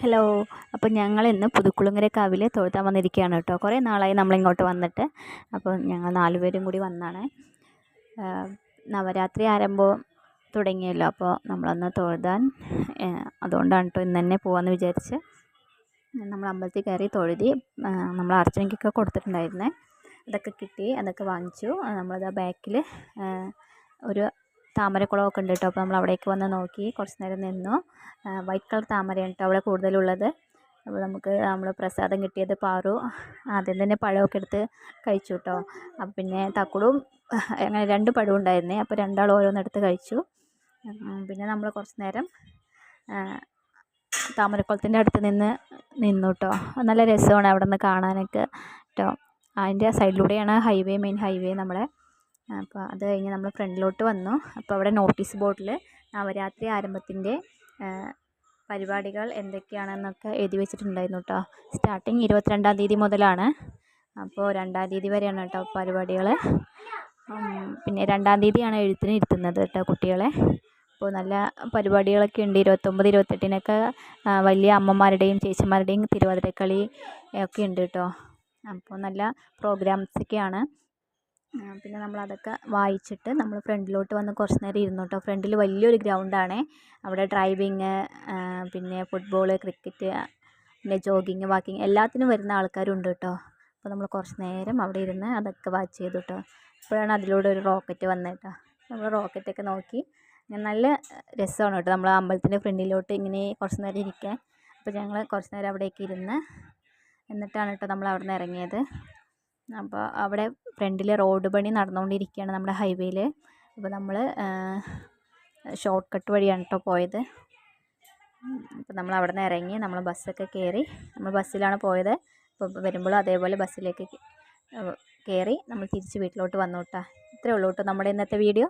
Hello. അപ്പോൾ ഞങ്ങളിന്ന് പുതുക്കുളുങ്ങര കാവിൽ തൊഴുതാൻ വന്നിരിക്കുകയാണ് കേട്ടോ. കുറേ നാളായി നമ്മളിങ്ങോട്ട് വന്നിട്ട്. അപ്പോൾ ഞങ്ങൾ 4 പേരും കൂടി വന്നതാണ്. നവരാത്രി ആരംഭം തുടങ്ങിയല്ലോ, അപ്പോൾ നമ്മളൊന്ന് തൊഴുതാൻ, അതുകൊണ്ടാണ് കേട്ടോ ഇന്ന് തന്നെ പോകാമെന്ന് വിചാരിച്ച് നമ്മൾ അമ്പലത്തിൽ കയറി തൊഴുതി. നമ്മൾ അർച്ചനയ്ക്കൊക്കെ കൊടുത്തിട്ടുണ്ടായിരുന്നേ, അതൊക്കെ കിട്ടി, അതൊക്കെ വാങ്ങിച്ചു. നമ്മളത് ബാക്കിൽ ഒരു താമരക്കുളമൊക്കെ ഉണ്ട് കേട്ടോ. അപ്പോൾ നമ്മൾ അവിടേക്ക് വന്ന് നോക്കി, കുറച്ച് നേരം നിന്നു. വൈറ്റ് കളർ താമരയാണ് കേട്ടോ അവിടെ കൂടുതലുള്ളത്. അപ്പോൾ നമ്മൾ പ്രസാദം കിട്ടിയത് പാറു ആദ്യം തന്നെ പഴമൊക്കെ എടുത്ത് കഴിച്ചു കേട്ടോ. അപ്പം പിന്നെ തക്കുടും അങ്ങനെ 2 പഴവും ഉണ്ടായിരുന്നേ, അപ്പോൾ 2 ആൾ ഓരോന്നെടുത്ത് കഴിച്ചു. പിന്നെ നമ്മൾ കുറച്ച് നേരം താമരക്കുളത്തിൻ്റെ അടുത്ത് നിന്നു കേട്ടോ. നല്ല രസമാണ് അവിടെ നിന്ന് കാണാനൊക്കെ കേട്ടോ. അതിൻ്റെ സൈഡിലൂടെയാണ് മെയിൻ ഹൈവേ നമ്മളെ. അപ്പോൾ അത് കഴിഞ്ഞ് നമ്മൾ ഫ്രണ്ടിലോട്ട് വന്നു. അപ്പോൾ അവിടെ നോട്ടീസ് ബോർഡിൽ നവരാത്രി ആരംഭത്തിൻ്റെ പരിപാടികൾ എന്തൊക്കെയാണെന്നൊക്കെ എഴുതി വെച്ചിട്ടുണ്ടായിരുന്നു കേട്ടോ. സ്റ്റാർട്ടിങ് 22-ാം തീയതി മുതലാണ്. അപ്പോൾ 2-ാം തീയതി വരെയാണ് കേട്ടോ പരിപാടികൾ. പിന്നെ 2-ാം തീയതിയാണ് എഴുത്തിന് ഇരുത്തുന്നത് കേട്ടോ കുട്ടികളെ. അപ്പോൾ നല്ല പരിപാടികളൊക്കെ ഉണ്ട്. 29, 28-നൊക്കെ വലിയ അമ്മമാരുടെയും ചേച്ചിമാരുടെയും തിരുവാതിരക്കളി ഒക്കെ ഉണ്ട് കേട്ടോ. അപ്പോൾ നല്ല പ്രോഗ്രാംസൊക്കെയാണ്. പിന്നെ നമ്മളതൊക്കെ വായിച്ചിട്ട് നമ്മൾ ഫ്രണ്ടിലോട്ട് വന്ന് കുറച്ച് നേരം ഇരുന്നു കേട്ടോ. ഫ്രണ്ടിൽ വലിയൊരു ഗ്രൗണ്ടാണ്. അവിടെ ഡ്രൈവിങ്, പിന്നെ ഫുട്ബോൾ, ക്രിക്കറ്റ്, പിന്നെ ജോഗിങ്, വാക്കിങ് എല്ലാത്തിനും വരുന്ന ആൾക്കാരുണ്ട് കേട്ടോ. അപ്പോൾ നമ്മൾ കുറച്ച് നേരം അവിടെ ഇരുന്ന് അതൊക്കെ വാച്ച് ചെയ്തു കേട്ടോ. അപ്പോഴാണ് അതിലൂടെ ഒരു റോക്കറ്റ് വന്നത് കേട്ടോ. നമ്മൾ റോക്കറ്റൊക്കെ നോക്കി. നല്ല രസമാണ് കേട്ടോ നമ്മൾ അമ്പലത്തിൻ്റെ ഫ്രണ്ടിലോട്ട് ഇങ്ങനെ കുറച്ച് നേരം ഇരിക്കാൻ. അപ്പോൾ ഞങ്ങൾ കുറച്ച് നേരം അവിടേക്ക് ഇരുന്ന് എന്നിട്ടാണ് കേട്ടോ നമ്മൾ അവിടെ നിന്ന് ഇറങ്ങിയത്. അപ്പോൾ അവിടെ ഫ്രണ്ടിൽ റോഡ് പണി നടന്നുകൊണ്ടിരിക്കുകയാണ് നമ്മുടെ ഹൈവേയിൽ. അപ്പോൾ നമ്മൾ ഷോർട്ട് കട്ട് വഴിയാണ് കേട്ടോ പോയത്. അപ്പോൾ നമ്മൾ അവിടെ നിന്ന് ഇറങ്ങി നമ്മൾ ബസ്സൊക്കെ കയറി. നമ്മൾ ബസ്സിലാണ് പോയത്. അപ്പോൾ വരുമ്പോഴും അതേപോലെ ബസ്സിലേക്ക് കയറി നമ്മൾ തിരിച്ച് വീട്ടിലോട്ട് വന്നു കേട്ടോ. ഇത്രയേ ഉള്ളൂ കേട്ടോ നമ്മുടെ ഇന്നത്തെ വീഡിയോ.